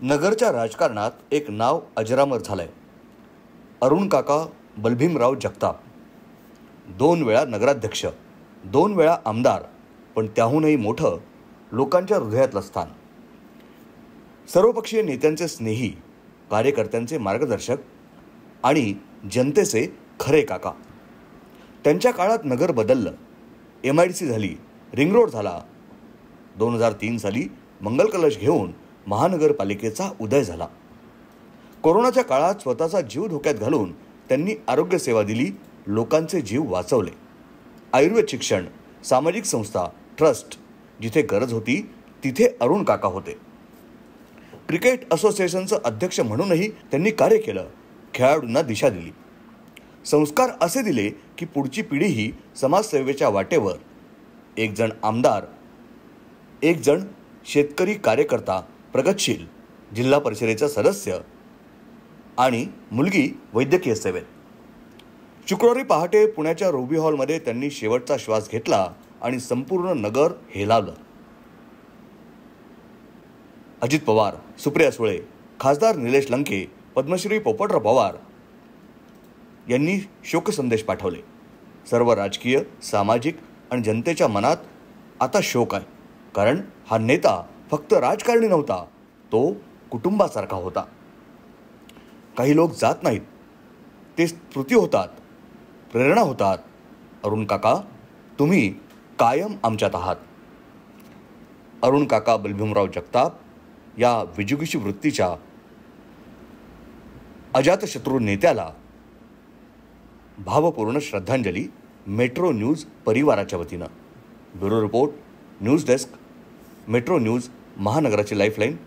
नगरच्या राजकारणात एक नाव अजरामर झालंय. अरुण काका बलभीमराव जगताप. 2 वेळा नगराध्यक्ष, 2 वेळा आमदार, पण त्याहूनही मोठं लोकांच्या हृदयातलं स्थान. सर्वपक्षीय नेत्यांचे स्नेही, कार्यकर्त्यांचे मार्गदर्शक आणि जनतेचे खरे काका. त्यांच्या काळात नगर बदललं. MIDC झाली, रिंग रोड झाला. 2003 साली मंगल कलश घेऊन महानगरपालिकेचा उदय झाला. कोरोनाच्या काळात स्वतःचा जीव धोक्यात घालून त्यांनी आरोग्य सेवा दिली, लोकांचे जीव वाचवले. आयुर्वेद शिक्षण, सामाजिक संस्था, ट्रस्ट, जिथे गरज होती तिथे अरुण काका होते. क्रिकेट असोसिएशनचं अध्यक्ष म्हणूनही त्यांनी कार्य केलं. खेळाडूंना दिशा दिली. संस्कार असे दिले की पुढची पिढीही समाजसेवेच्या वाटेवर. एक जण आमदार, एक जण शेतकरी कार्यकर्ता, प्रगतशील, जिल्हा परिषदेचा सदस्य आणि मुलगी वैद्यकीय सेवेत. शुक्रवारी पहाटे पुण्याच्या रुबी हॉलमध्ये त्यांनी शेवटचा श्वास घेतला आणि संपूर्ण नगर हेलावलं. अजित पवार, सुप्रिया सुळे, खासदार निलेश लंके, पद्मश्री पोपटराव पवार यांनी शोकसंदेश पाठवले. सर्व राजकीय, सामाजिक आणि जनतेच्या मनात आता शोक आहे. कारण हा नेता फक्त राजकारणी नव्हता, तो कुटुंबासारखा होता. काही लोक जात नाहीत, ते स्मृती होतात, प्रेरणा होतात. अरुण काका, तुम्ही कायम आमच्यात आहात. अरुण काका बलभीमराव जगताप या विजुगीची वृत्तीच्या अजातशत्रू नेत्याला भावपूर्ण श्रद्धांजली मेट्रो न्यूज परिवाराच्या वतीनं. Bureau report, news desk, metro news, महानगराची लाईफलाईन.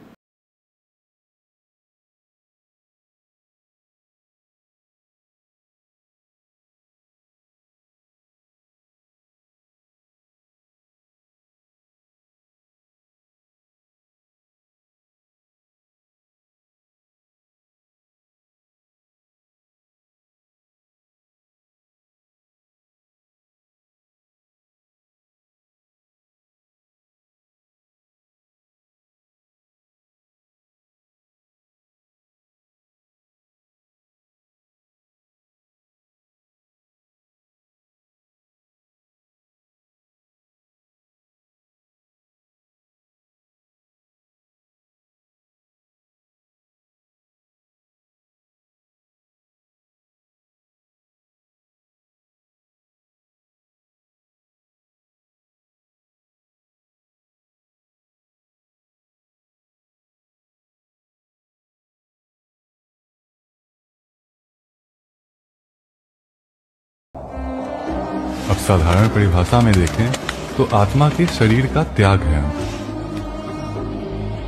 अब साधारण परिभाषा में देखें तो आत्मा के शरीर का त्याग है,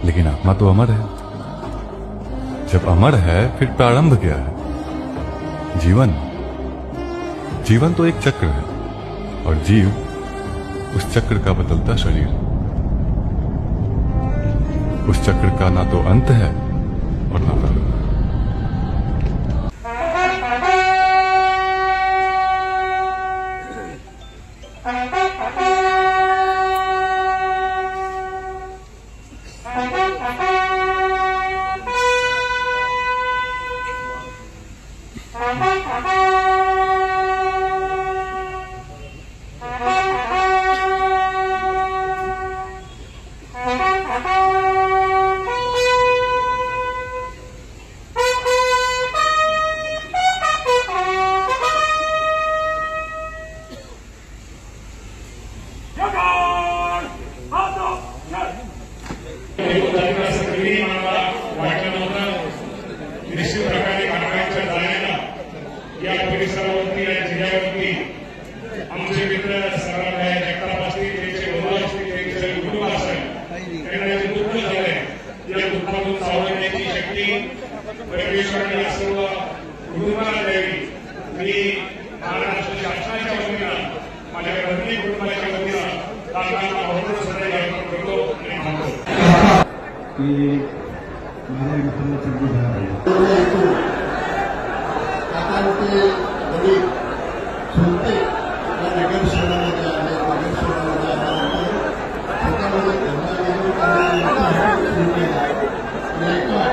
लेकिन आत्मा तो अमर है. जब अमर है फिर प्रारंभ क्या है? जीवन तो एक चक्र है और जीव उस चक्र का बदलता शरीर. उस चक्र का ना तो अंत है और ना प्रारंभ. आमचे मित्र सराभाई जगताप असतील, त्यांचे मुलं असतील, त्यांचे सगळे कुटुंब असेल, त्यांना जे दुःख झाले या दुःखातून सावरण्याची शक्ती परमेश्वराने सर्व कुटुंबाला द्यावी. मी महाराष्ट्र शासनाच्या वतीनं माझ्या प्रत्येक कुटुंबाच्या वतीनं काकांना भरपूर श्रद्धा अर्पण करतो आणि थांबतो. माझ्या मित्रांना संधी झाला काकांचे वडील सुलते या नगर शहरामध्ये आले. नगर शहरामध्ये आल्यानंतर स्वतःमध्ये धर्माविरुद्ध करण्याचा सुरू केला.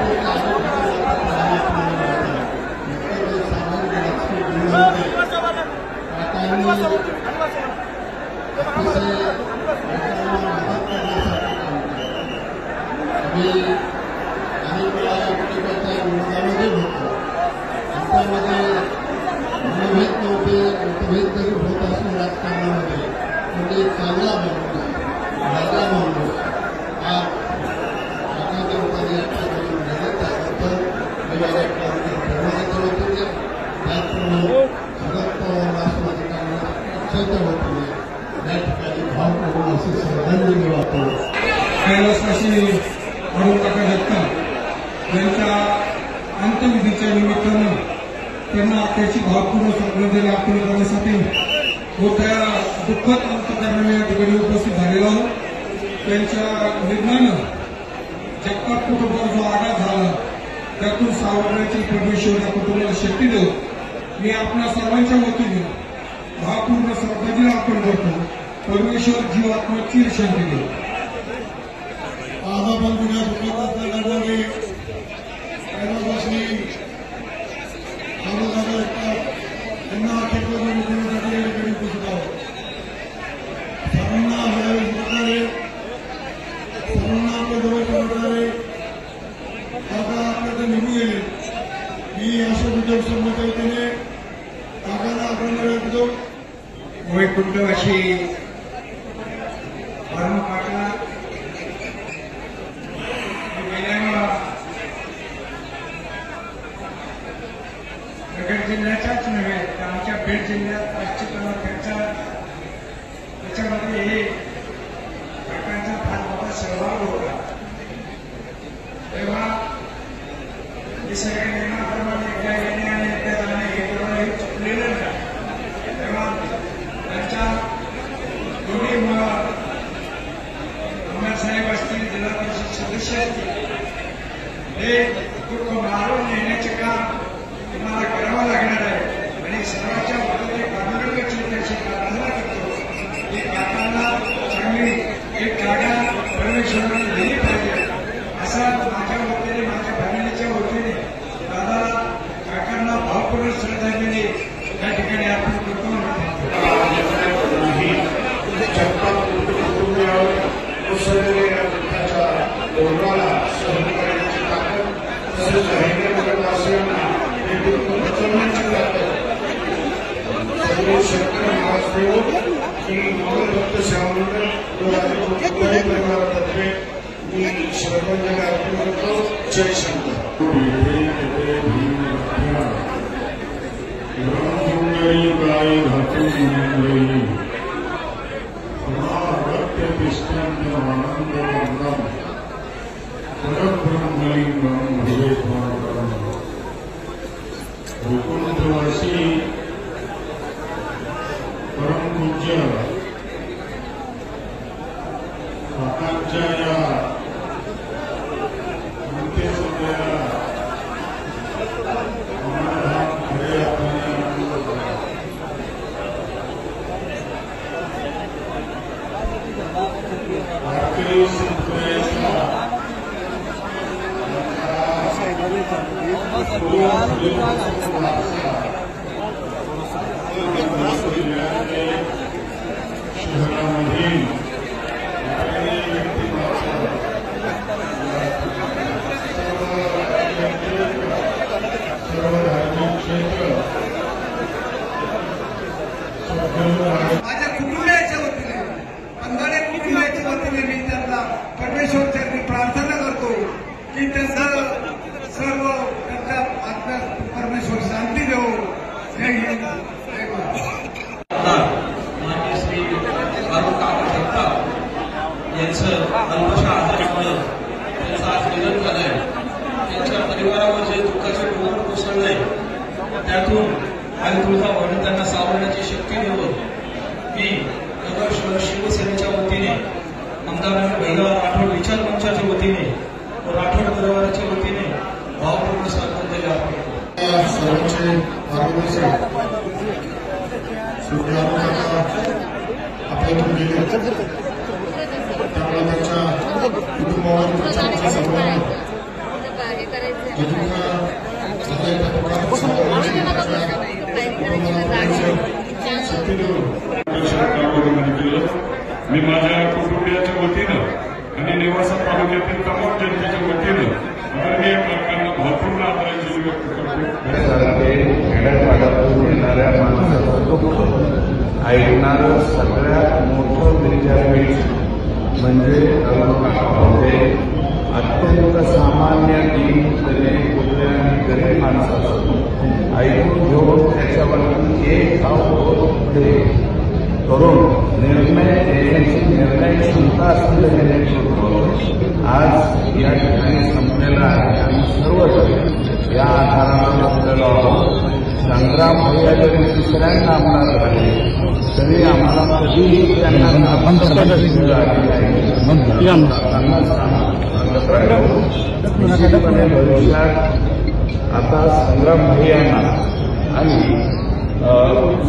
मी अनेक वेळा एकमेकांच्या विरोधामध्ये होतो. आमच्यामध्ये मतभेद नव्हते, मतभेद जरी होत असून राजकारणामध्ये म्हणजे चांगला माणूस राजा माणूस हा एखाद्या लोकांनी आमच्याकडून गेले. त्यानंतर मी माझ्या प्रमाणाच्या वतीने त्याचप्रमाणे शरद पवार राष्ट्रवादीकांना पक्षाच्या वतीने या ठिकाणी भाव करून अशी श्रद्धांजली वापरतो. कैलासवासी अरुणकाका जगताप यांच्या अंत्यविधीच्या निमित्तानं त्यांना त्याची भावपूर्ण श्रद्धांजली अर्पण करण्यासाठी मोठ्या दुःखद अंतकरणाने या ठिकाणी उपस्थित झालेला आहोत. त्यांच्या निधनानं जगताप कुटुंबावर जो आघात झाला त्यातून सावरण्याची परमेश्वर या कुटुंबाला शक्ती देऊ मी आपल्या सर्वांच्या वतीने भावपूर्ण श्रद्धांजली अर्पण करतो. परमेश्वर जीवात्म्याची शांती देऊ. आजोबांच्या दुःखाचा करणारे कैलासवासी अरुणकाका जगताप यांना आठवण मुख्यमंत्र्यांसाठी या ठिकाणी उपस्थित आहोत. सर्वांना हळहळ करणारे, सर्वांना आपल्या जवळ करणारे काका आपल्याकडे निघून गेले. मी अशोक उद्योग समूहाच्या वतीने काकांना आपण देतो. वैकुंठवासी अरुण काका नगर जिल्ह्याच्याच नव्हे तर आमच्या बीड जिल्ह्यात निश्चितपणे त्याच्यामध्ये हे काकांचा फार मोठा सहभाग होता. तेव्हा हे सगळे नियमाप्रमाणे एकदा येणे आणि एकदा जाणे हे तेव्हा हे चुकलेलं नाही. तेव्हा त्यांच्या दोन्ही आमदारसाहेब असतील, जिल्हा परिषद सदस्य असतील, हे दुःख मारून नेण्याचे काम तुम्हाला करावं लागणार आहे. आणि सर्वांच्या वतीने पांडुरंग चिंतेची प्रार्थना करतो की काकांना चांगली एक जागा परमेश्वराने दिली पाहिजे. असा माझ्या वतीने, माझ्या फॅमिलीच्या वतीने दादाला काकांना भावपूर्ण श्रद्धांजली या ठिकाणी आपण करतो. जगताप कुटुंबावर उसळलेल्या दुःखाच्या ओढाला सहन करण्याची ताकद तसेच नगरवासियांना हे दुःख उचलण्याची ताकद सर्व शेतकरी महासदेव की भक्त सेवामंडळ परिवारातर्फे मी श्रद्धांजली अर्पण करतो. जय शंकर. वैकुंठवासी परमपूज्य काकांच्या या अंत्यसंध्याला खरे भारतीय संप्रदायाच्या शहरामधील सर्व धार्मिक क्षेत्र माझ्या कुटुंबाच्या वतीने, अंगाने कुटुंबाच्या वतीने मी त्यांना परमेश्वरच्या प्रार्थना करतो की त्यांचं सर्व त्यांच्या आत्म्यात परमेश्वर शांती देऊ. जय हिंद, जय महाराष्ट्र. माननीय श्री अरुणकाका जगताप यांचं अल्पशा आजारामुळे त्यांचं आज निधन झालंय. त्यांच्या परिवारावर जे दुःखाचे डोंगर कोसळलंय त्यातून आणि तुळजाभवानी त्यांना सावरण्याची शक्ती देऊन मी नगर शहर शिवसेनेच्या वतीने, आमदार भैरव राठोड विचार मंचाच्या वतीने व राठोड परिवाराच्या वतीने भावपूर्ण श्रद्धांजली अर्पण करतो. सर्वांचे मार्गदर्शक श्री अरुणकाका आपल्यातून गेले. त्यामुळे त्यांच्या कुटुंबावर प्रचाराचा सर्वांना मी माझ्या कुटुंबियाच्या वतीनं आणि नेवासा तालुक्यातील तमाम जनतेच्या वतीनं आदरणीय काकांना भावपूर्ण आदरांजली व्यक्त करतो. खेड्यापाड्यातून येणाऱ्या माणसाचं दुःख ऐकणारं सगळ्यात मोठं विद्यापीठ म्हणजे काका होते. अत्यंत सामान्य दीनतेने कुठल्या गरीब माणसाचं ऐकून घेऊन त्याच्यावरती एक पुढे करून निर्णय देण्याची निर्णय क्षमता असलेले नेतृत्व आज या ठिकाणी संपलेला आहे. आणि सर्वजण या आधारावर आपल्याला संग्राम भैया जरी दुसऱ्यांना आमदार झाले तरी आम्हाला कधीही त्यांना भविष्यात आता संग्राम भैयांना आणि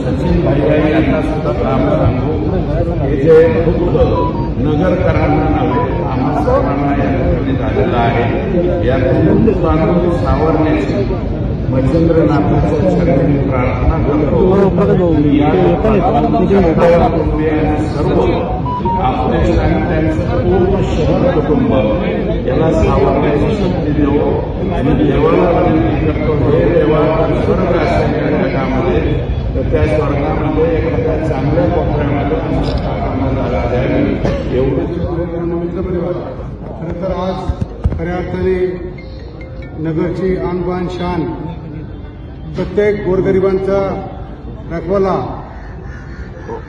सचिन भैया यांना सुद्धा काम सांगू. हे जे दुःख नगरकरांना नव्हे आम्हा सर्वांना या ठिकाणी झालेलं आहे. यातून बांधून सावरण्याची मच्छिंद्रनाथाच्या चरणी प्रार्थना करतो. सर्व आपले त्यांचं पूर्ण शहर कुटुंब याला सावरण्याची शक्ती देऊ आणि देवाला विनंती करतो. हे देवा स्वर्ग असेल या जगामध्ये तर त्या स्वर्गामध्ये एखाद्या चांगल्या कोपऱ्यामध्ये द्यावी एवढंच. मित्रपरिवार खरं तर आज खऱ्या अर्थाने नगरची आणबाण शान प्रत्येक गोरगरिबांचा रखवाला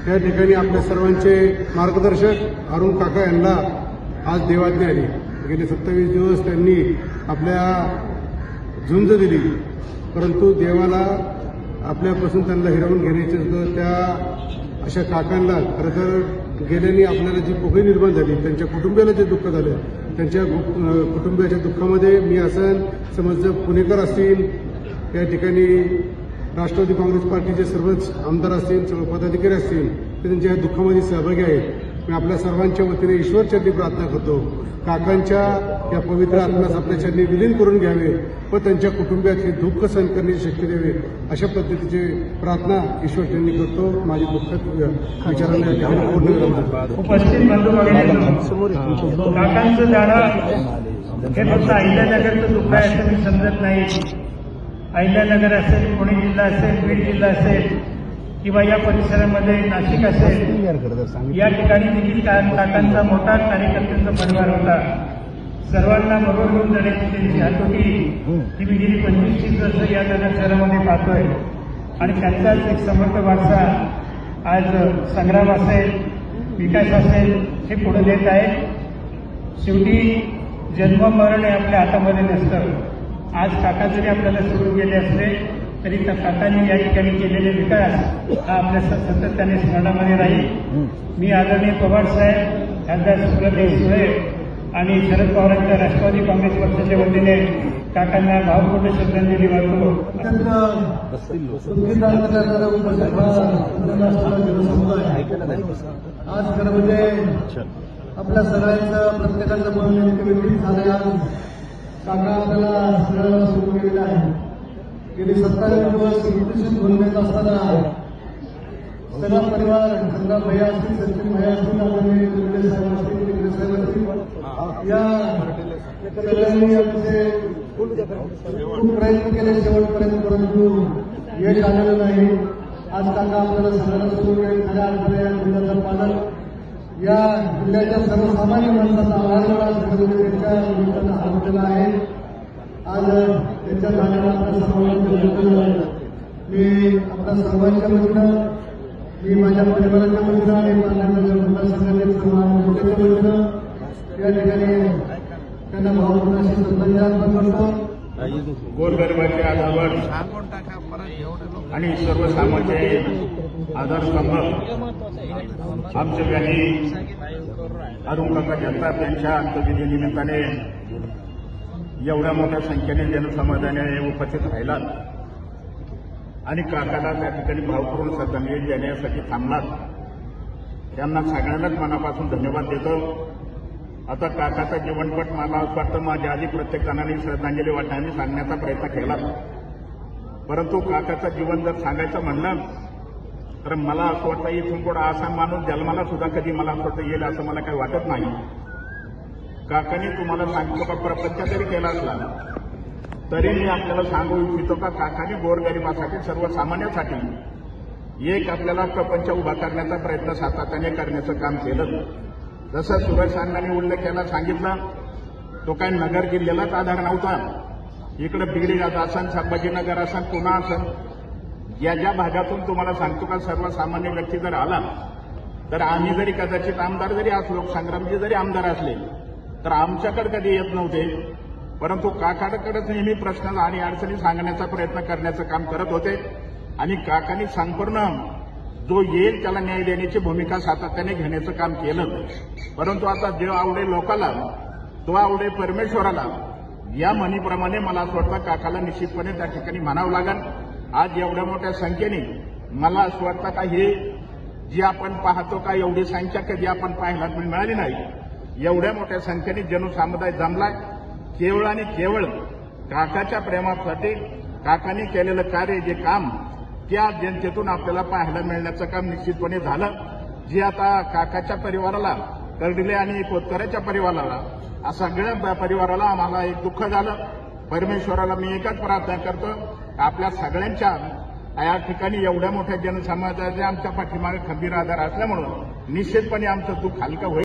या ठिकाणी आपल्या सर्वांचे मार्गदर्शक अरुण काका यांना आज देवाज्ञा आली. गेले 27 दिवस त्यांनी आपल्या झुंज दिली, परंतु देवाला आपल्यापासून त्यांना हिरावून घेण्याचे सुद्धा त्या अशा काकांना खरं तर गेल्याने आपल्याला जी पोकळी निर्माण झाली, त्यांच्या कुटुंबियाला जे दुःख झालं, त्यांच्या कुटुंबियाच्या दुःखामध्ये मी असं समज पुणेकर असतील, या ठिकाणी राष्ट्रवादी काँग्रेस पार्टीचे सर्वच आमदार असतील, सर्व पदाधिकारी असतील ते त्यांच्या या दुःखामध्ये सहभागी आहेत. मी आपल्या सर्वांच्या वतीने ईश्वरचरणी प्रार्थना करतो काकांच्या या पवित्र आत्म्यास आपल्या चरणी विलीन करून घ्यावे व त्यांच्या कुटुंबियात हे दुःख सहन करण्याची शक्ती द्यावी अशा पद्धतीची प्रार्थना ईश्वरचरणी करतो. माझी दुःखद विचारांना या ठिकाणी पूर्ण उपस्थित बंधू भगिनींनो, काकांचं जाणं हे फक्त अहिल्यानगरचं दुःख आहे असं मी समजत नाही. अहिल्यानगर असेल, पुणे जिल्हा असेल, बीड जिल्हा असेल किंवा या परिसरामध्ये नाशिक असेल, या ठिकाणी देखील काकांचा मोठा कार्यकर्त्यांचा परिवार होता. सर्वांना बरोबर घेऊन जाण्याची त्यांची हात होती ती मी गेली 25-30 वर्ष या नगर शहरामध्ये पाहतोय. आणि त्यांचाच एक समर्थ वारसा आज संग्राम असेल, विकास असेल हे पुढे देत आहे. शेवटी जन्म मरण हे आपल्या हातामध्ये नसतं. आज काका जरी आपल्याला सोडून गेले असले तरी त्या काकांनी या ठिकाणी केलेले विकास हा आपल्या सातत्याने स्मरणामध्ये राहील. मी आदरणीय पवार साहेब, खासदार सुब्रतदेव सुळे आणि शरद पवारांच्या राष्ट्रवादी काँग्रेस पक्षाच्या वतीने काकांना भावपूर्ण श्रद्धांजली वाहतो. आज खरं म्हणजे आपल्या सगळ्यांचं प्रत्येकाचं मन नेमकं झालं. आज काका आपल्याला सगळ्यांना सुरू केलेलं आहे. गेली 27 दिवस इलेक्ट्रिशियन बोलण्यात असताना सगळा परिवार संग्राम भैया असतील, सचिन भैया असतील, आदरणीय कुंडे साहेब असतील, तिकडे साहेब असतील, या सगळ्यांनी आमचे खूप प्रयत्न केले शेवटपर्यंत, परंतु यश आलेलं नाही. आज काका आपल्याला सगळ्यांना सुरू केले. खऱ्या अर्थाने या जिल्ह्याचं पालन या जिल्ह्याच्या सर्वसामान्य माणसाचा आधार त्यांच्या निमित्तानं आवडलेला आहे. आज त्यांच्या झालेला आपल्या सर्वांना मी आपल्या सर्वांच्या वतीनं, मी माझ्या परिवाराच्या वतीनं आणि संघटनेच्या वतीनं या ठिकाणी त्यांना भावपूर्ण श्रद्धांजली अर्पण करतो. गोरगरिबांच्या आधारावर आणि सर्वसामान्य आधारस्तंभ आमचे व्याधी अरुण काका जगताप यांच्या अंत्यविधीनिमित्ताने एवढ्या मोठ्या संख्येने जनसमुदायाने उपस्थित राहिला आणि काकाला त्या ठिकाणी भावपूर्ण श्रद्धांजली देण्यासाठी थांबलात. त्यांना सगळ्यांनाच मनापासून धन्यवाद देतो. आता काकाचा जीवनपट मला असं वाटतं माझ्या आधी प्रत्येक जणांनी श्रद्धांजली वाटण्याने सांगण्याचा प्रयत्न केला, परंतु काकाचं जीवन जर सांगायचं म्हणलं तर मला असं वाटतं इथून पुढे असा माणूस जन्माला सुद्धा कधी मला असं वाटतं येईल असं मला काही वाटत नाही. काकांनी तुम्हाला सांगतो का प्रपंच जरी केला असला तरी मी आपल्याला सांगू इच्छितो का काकांनी गोरगरिबासाठी सर्वसामान्यांसाठी एक आपल्याला प्रपंच उभा करण्याचा प्रयत्न सातत्याने करण्याचं काम केलं. जसं सुरेश अण्णांनी उल्लेख केला सांगितलं तो काय नगर जिल्ह्यालाच आधार नव्हता. इकडे बीड असन, संभाजीनगर असन, पुणा असन, या ज्या भागातून तुम्हाला सांगतो का सर्वसामान्य व्यक्ती जर आला तर आम्ही जरी कदाचित आमदार जरी असलो, संग्रामजी जरी आमदार असले तर आमच्याकडे कधी येत नव्हते. परंतु काकाकडेच नेहमी प्रश्न आणि अडचणी सांगण्याचा प्रयत्न करण्याचं काम करत होते आणि काकांनी संपूर्ण जो येईल त्याला न्याय देण्याची भूमिका सातत्याने घेण्याचं काम केलं. परंतु आता देव आवडे लोकाला तो आवडे परमेश्वराला या म्हणीप्रमाणे मला असं वाटतं काकाला निश्चितपणे त्या ठिकाणी म्हणावं लागेल. आज एवढ्या मोठ्या संख्येने मला असं वाटतं का हे जी आपण पाहतो का एवढी संख्या कधी आपण पाहायला मिळाली नाही. एवढ्या मोठ्या संख्येने जनसमुदाय जमलाय केवळ आणि केवळ काकाच्या प्रेमासाठी. काकांनी केलेलं कार्य जे काम त्या जनतेतून आपल्याला पाहायला मिळण्याचं काम निश्चितपणे झालं. जे आता काकाच्या परिवाराला, कर्डिले आणि कोतकऱ्याच्या परिवाराला, सगळ्या परिवाराला आम्हाला एक दुःख झालं. परमेश्वराला मी एकच प्रार्थना करतो आपल्या सगळ्यांच्या या ठिकाणी एवढ्या मोठ्या जनसमाजाच्या आमच्या पाठीमागे खंबीर आधार असल्यामुळं निश्चितपणे आमचं दुःख हलकं होईल.